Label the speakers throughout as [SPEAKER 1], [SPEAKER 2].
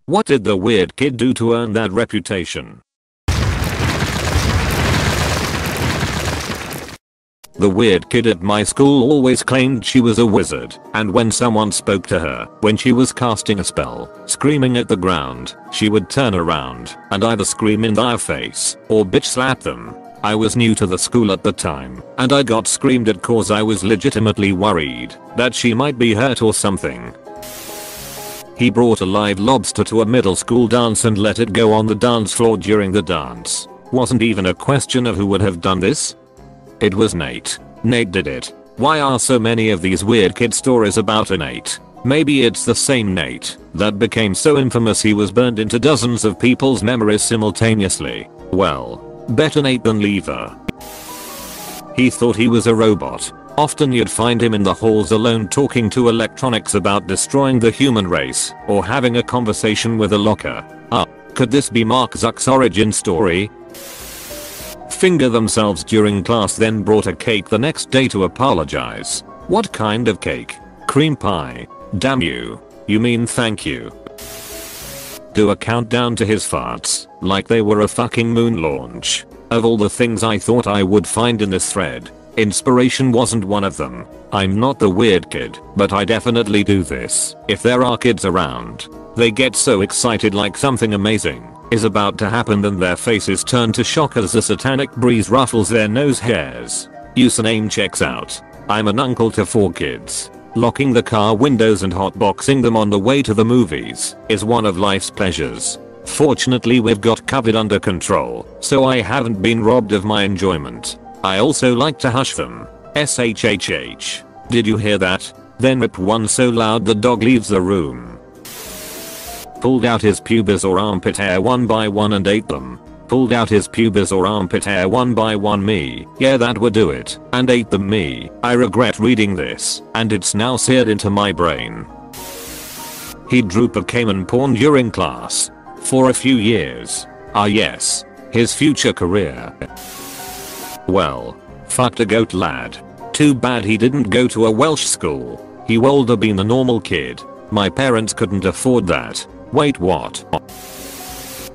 [SPEAKER 1] What did the weird kid do to earn that reputation? The weird kid at my school always claimed she was a wizard, and when someone spoke to her when she was casting a spell, screaming at the ground, she would turn around and either scream in their face or bitch slap them. I was new to the school at the time, and I got screamed at cause I was legitimately worried that she might be hurt or something. He brought a live lobster to a middle school dance and let it go on the dance floor during the dance. Wasn't even a question of who would have done this. It was Nate. Nate did it. Why are so many of these weird kid stories about a Nate? Maybe it's the same Nate that became so infamous he was burned into dozens of people's memories simultaneously. Well, better Nate than Lever. He thought he was a robot. Often you'd find him in the halls alone talking to electronics about destroying the human race or having a conversation with a locker. Could this be Mark Zuck's origin story? Finger themselves during class, then brought a cake the next day to apologize. What kind of cake? Cream pie. Damn you. You mean thank you. Do a countdown to his farts like they were a fucking moon launch. Of all the things I thought I would find in this thread, inspiration wasn't one of them. I'm not the weird kid, but I definitely do this. If there are kids around, they get so excited like something amazing is about to happen, then their faces turn to shock as a satanic breeze ruffles their nose hairs. Username checks out. I'm an uncle to 4 kids. Locking the car windows and hotboxing them on the way to the movies is one of life's pleasures. Fortunately we've got COVID under control, so I haven't been robbed of my enjoyment. I also like to hush them. SHHH. Did you hear that? Then rip one so loud the dog leaves the room. Pulled out his pubis or armpit hair one by one and ate them. Pulled out his pubis or armpit hair one by one. Me. Yeah, that would do it. And ate them. Me. I regret reading this, and it's now seared into my brain. He'd droop a Cayman porn during class. For a few years. Yes. His future career. Well. Fucked a goat lad. Too bad he didn't go to a Welsh school. He would have been a normal kid. My parents couldn't afford that. Wait, what?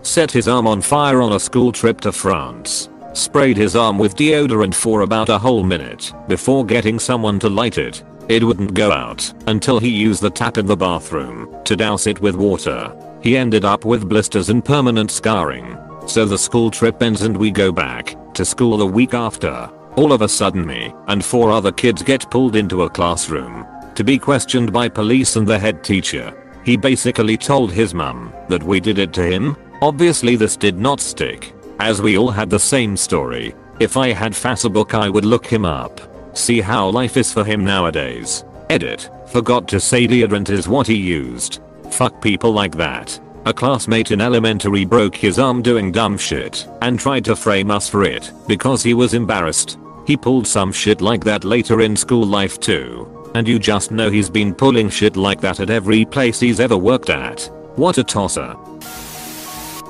[SPEAKER 1] Set his arm on fire on a school trip to France. Sprayed his arm with deodorant for about a whole minute before getting someone to light it. It wouldn't go out until he used the tap in the bathroom to douse it with water. He ended up with blisters and permanent scarring. So the school trip ends and we go back to school a week after. All of a sudden me and 4 other kids get pulled into a classroom to be questioned by police and the head teacher. He basically told his mum that we did it to him. Obviously this did not stick, as we all had the same story. If I had Facebook I would look him up. See how life is for him nowadays. Edit. Forgot to say deodorant is what he used. Fuck people like that. A classmate in elementary broke his arm doing dumb shit and tried to frame us for it because he was embarrassed. He pulled some shit like that later in school life too. And you just know he's been pulling shit like that at every place he's ever worked at. What a tosser.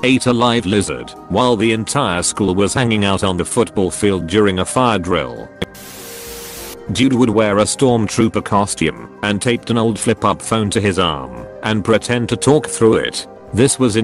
[SPEAKER 1] Ate a live lizard while the entire school was hanging out on the football field during a fire drill. Dude would wear a stormtrooper costume and taped an old flip-up phone to his arm and pretend to talk through it. This was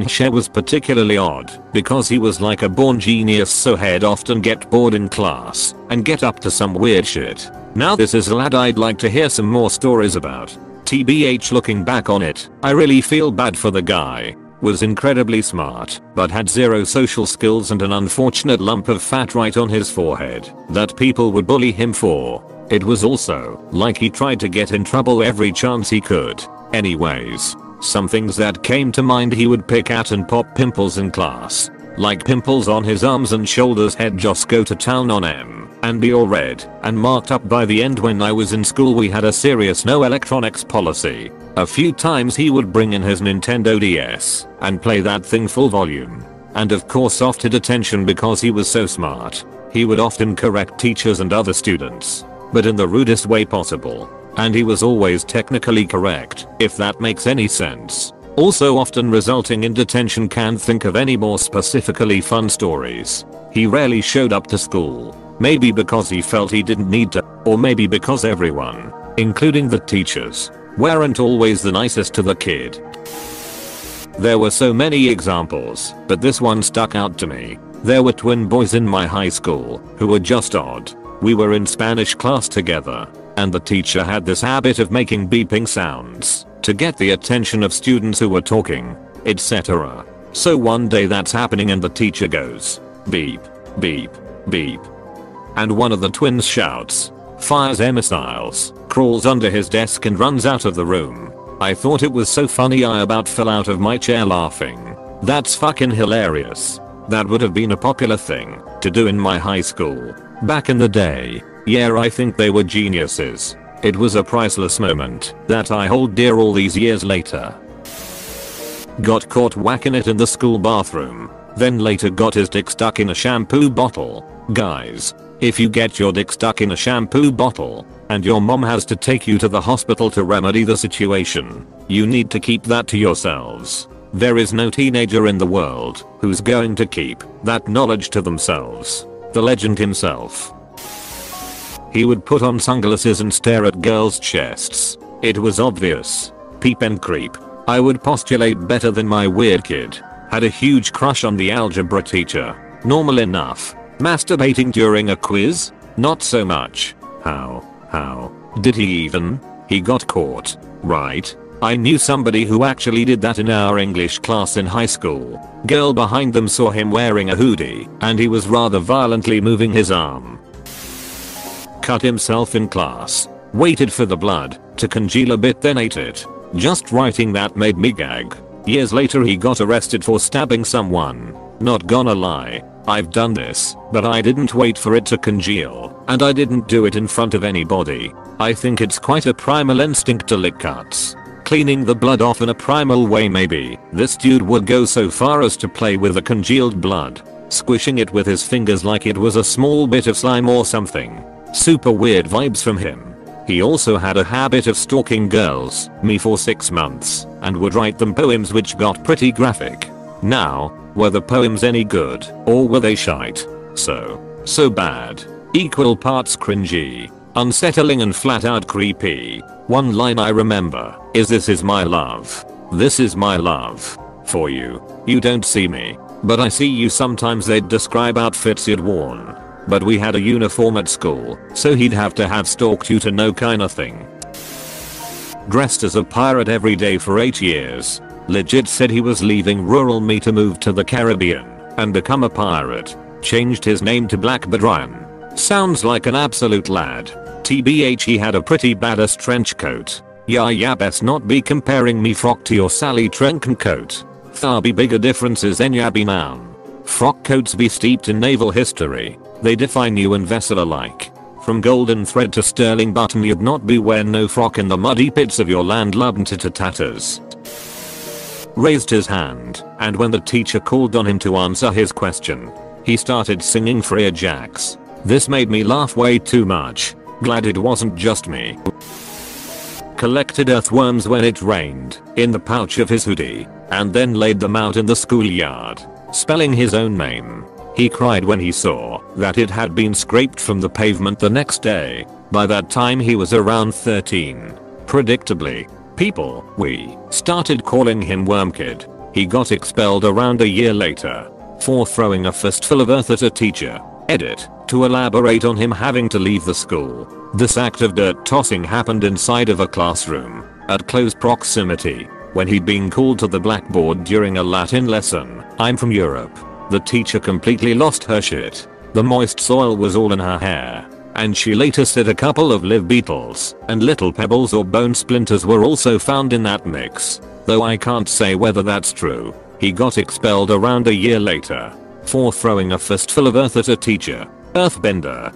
[SPEAKER 1] particularly odd because he was like a born genius, so he'd often get bored in class and get up to some weird shit. Now this is a lad I'd like to hear some more stories about. TBH, looking back on it, I really feel bad for the guy. Was incredibly smart, but had zero social skills and an unfortunate lump of fat right on his forehead that people would bully him for. It was also like he tried to get in trouble every chance he could. Anyways, some things that came to mind: he would pick at and pop pimples in class. Like pimples on his arms and shoulders. He'd just go to town on them and be all red and marked up by the end. When I was in school we had a serious no electronics policy. A few times he would bring in his Nintendo DS and play that thing full volume. And of course often detention because he was so smart. He would often correct teachers and other students, but in the rudest way possible. And he was always technically correct, if that makes any sense. Also often resulting in detention. Can't think of any more specifically fun stories. He rarely showed up to school. Maybe because he felt he didn't need to, or maybe because everyone, including the teachers, weren't always the nicest to the kid. There were so many examples, but this one stuck out to me. There were twin boys in my high school who were just odd. We were in Spanish class together, and the teacher had this habit of making beeping sounds to get the attention of students who were talking, etc. So one day that's happening and the teacher goes, beep, beep, beep. And one of the twins shouts, fires air missiles, crawls under his desk and runs out of the room. I thought it was so funny I about fell out of my chair laughing. That's fucking hilarious. That would have been a popular thing to do in my high school back in the day. Yeah, I think they were geniuses. It was a priceless moment that I hold dear all these years later. Got caught whacking it in the school bathroom, then later got his dick stuck in a shampoo bottle. Guys, if you get your dick stuck in a shampoo bottle and your mom has to take you to the hospital to remedy the situation, you need to keep that to yourselves. There is no teenager in the world who's going to keep that knowledge to themselves. The legend himself. He would put on sunglasses and stare at girls' chests. It was obvious. Peep and creep. I would postulate better than my weird kid. Had a huge crush on the algebra teacher. Normal enough. Masturbating during a quiz? Not so much. How? Did he even? He got caught. Right. I knew somebody who actually did that in our English class in high school. Girl behind them saw him wearing a hoodie and he was rather violently moving his arm. Cut himself in class. Waited for the blood to congeal a bit then ate it. Just writing that made me gag. Years later he got arrested for stabbing someone. Not gonna lie, I've done this, but I didn't wait for it to congeal, and I didn't do it in front of anybody. I think it's quite a primal instinct to lick cuts. Cleaning the blood off in a primal way maybe. This dude would go so far as to play with the congealed blood, squishing it with his fingers like it was a small bit of slime or something. Super weird vibes from him. He also had a habit of stalking girls, me for 6 months, and would write them poems which got pretty graphic. Now, were the poems any good, or were they shite? So bad. Equal parts cringy, unsettling and flat out creepy. One line I remember is "This is my love. This is my love. For you. You don't see me, but I see you." Sometimes they'd describe outfits he'd worn. But we had a uniform at school, so he'd have to have stalked you to know kinda thing. Dressed as a pirate every day for 8 years. Legit said he was leaving rural me to move to the Caribbean and become a pirate. Changed his name to Black Badrian. Sounds like an absolute lad. TBH he had a pretty badass trench coat. Yeah best not be comparing me frock to your Sally Trenton coat. There be bigger differences than ya be noun. Frock coats be steeped in naval history. They define you and vessel alike. From golden thread to sterling button you'd not be wear no frock in the muddy pits of your land loved to tatters. Raised his hand, and when the teacher called on him to answer his question, he started singing Freer Jacks. This made me laugh way too much. Glad it wasn't just me. Collected earthworms when it rained, in the pouch of his hoodie, and then laid them out in the schoolyard, spelling his own name. He cried when he saw that it had been scraped from the pavement the next day. By that time he was around 13. Predictably, we started calling him Wormkid. He got expelled around a year later for throwing a fistful of earth at a teacher. Edit, to elaborate on him having to leave the school. This act of dirt tossing happened inside of a classroom, at close proximity, when he'd been called to the blackboard during a Latin lesson. I'm from Europe. The teacher completely lost her shit. The moist soil was all in her hair. And she later said a couple of live beetles and little pebbles or bone splinters were also found in that mix. Though I can't say whether that's true. He got expelled around a year later for throwing a fistful of earth at a teacher. Earthbender.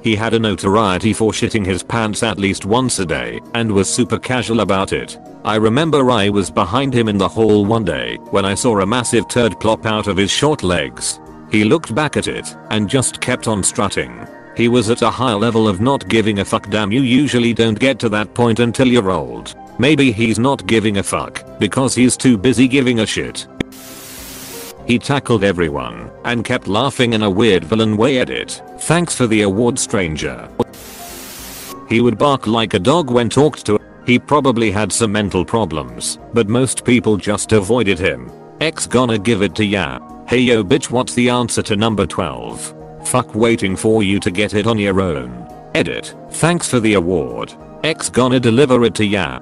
[SPEAKER 1] He had a notoriety for shitting his pants at least once a day and was super casual about it. I remember I was behind him in the hall one day when I saw a massive turd plop out of his short legs. He looked back at it and just kept on strutting. He was at a high level of not giving a fuck. Damn, you usually don't get to that point until you're old. Maybe he's not giving a fuck because he's too busy giving a shit. He tackled everyone and kept laughing in a weird villain way. Edit. Thanks for the award, stranger. He would bark like a dog when talked to. He probably had some mental problems, but most people just avoided him. X gonna give it to ya. Hey yo bitch, what's the answer to number 12? Fuck waiting for you to get it on your own. Edit. Thanks for the award. X gonna deliver it to ya.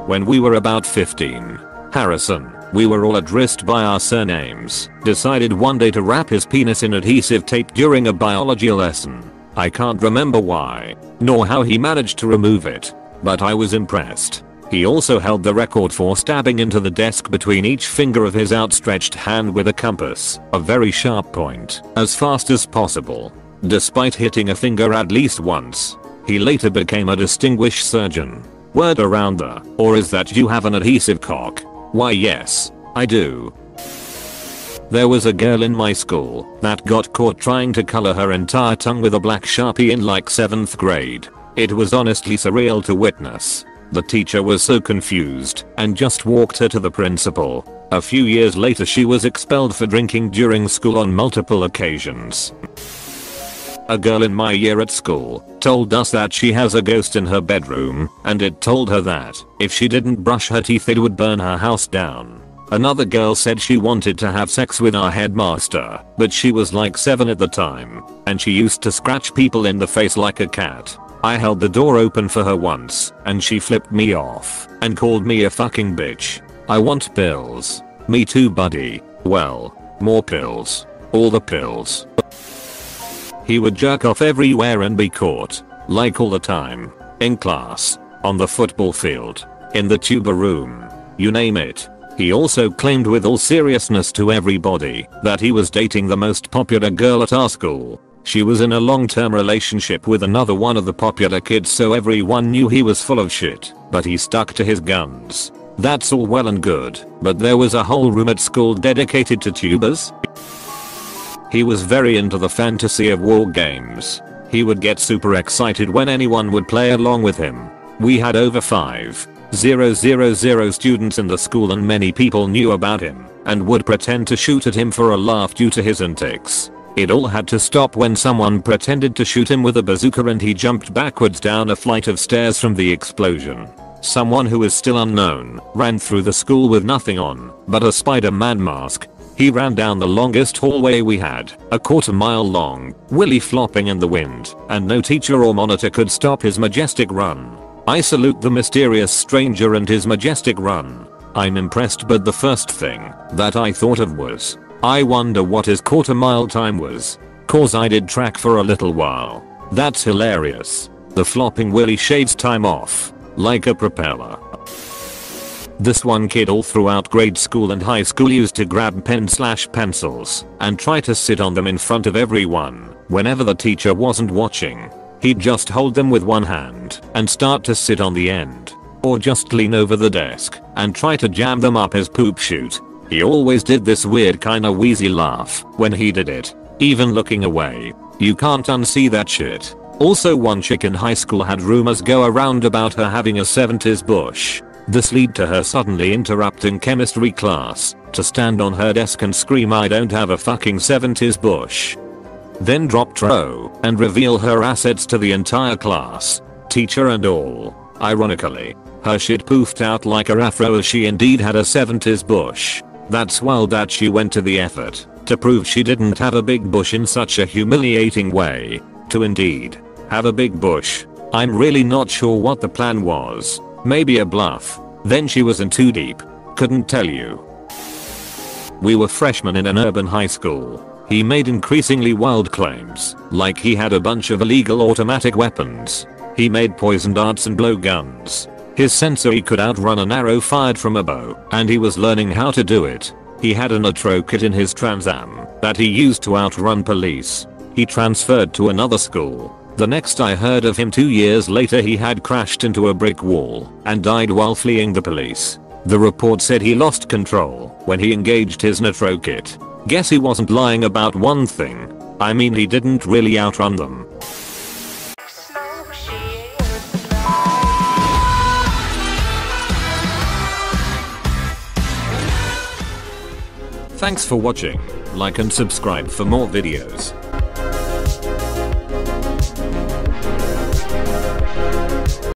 [SPEAKER 1] When we were about 15, Harrison, we were all addressed by our surnames, decided one day to wrap his penis in adhesive tape during a biology lesson. I can't remember why, nor how he managed to remove it, but I was impressed. He also held the record for stabbing into the desk between each finger of his outstretched hand with a compass, a very sharp point, as fast as possible. Despite hitting a finger at least once, he later became a distinguished surgeon. Word around the, or is that you have an adhesive cock? Why yes, I do. There was a girl in my school that got caught trying to color her entire tongue with a black Sharpie in like 7th grade. It was honestly surreal to witness. The teacher was so confused and just walked her to the principal. A few years later she was expelled for drinking during school on multiple occasions. A girl in my year at school told us that she has a ghost in her bedroom and it told her that if she didn't brush her teeth it would burn her house down. Another girl said she wanted to have sex with our headmaster, but she was like 7 at the time, and she used to scratch people in the face like a cat. I held the door open for her once, and she flipped me off and called me a fucking bitch. I want pills. Me too buddy. Well, more pills. All the pills. He would jerk off everywhere and be caught. Like all the time. In class. On the football field. In the tuba room. You name it. He also claimed with all seriousness to everybody that he was dating the most popular girl at our school. She was in a long-term relationship with another one of the popular kids, so everyone knew he was full of shit, but he stuck to his guns. That's all well and good, but there was a whole room at school dedicated to tubers. He was very into the fantasy of war games. He would get super excited when anyone would play along with him. We had over 5,000 students in the school and many people knew about him and would pretend to shoot at him for a laugh due to his antics. It all had to stop when someone pretended to shoot him with a bazooka and he jumped backwards down a flight of stairs from the explosion. Someone who is still unknown ran through the school with nothing on but a Spider-Man mask. He ran down the longest hallway we had, a quarter-mile long, willy flopping in the wind, and no teacher or monitor could stop his majestic run. I salute the mysterious stranger and his majestic run. I'm impressed, but the first thing that I thought of was, I wonder what his quarter-mile time was. Cause I did track for a little while. That's hilarious. The flopping willy shaves time off. Like a propeller. This one kid all throughout grade school and high school used to grab pen/pencils and try to sit on them in front of everyone whenever the teacher wasn't watching. He'd just hold them with one hand and start to sit on the end. Or just lean over the desk and try to jam them up his poop chute. He always did this weird kinda wheezy laugh when he did it. Even looking away. You can't unsee that shit. Also, one chick in high school had rumors go around about her having a 70s bush. This led to her suddenly interrupting chemistry class to stand on her desk and scream, "I don't have a fucking 70s bush." Then drop trow and reveal her assets to the entire class, teacher and all. Ironically, her shit poofed out like a afro as she indeed had a 70s bush. That's wild that she went to the effort to prove she didn't have a big bush in such a humiliating way. To indeed have a big bush. I'm really not sure what the plan was. Maybe a bluff. Then she was in too deep. Couldn't tell you. We were freshmen in an urban high school. He made increasingly wild claims, like he had a bunch of illegal automatic weapons. He made poison darts and blowguns. His sensor could outrun an arrow fired from a bow, and he was learning how to do it. He had a nitro kit in his Trans Am that he used to outrun police. He transferred to another school. The next I heard of him 2 years later, he had crashed into a brick wall and died while fleeing the police. The report said he lost control when he engaged his nitro kit. Guess he wasn't lying about one thing. I mean, he didn't really outrun them. Thanks for watching. Like and subscribe for more videos.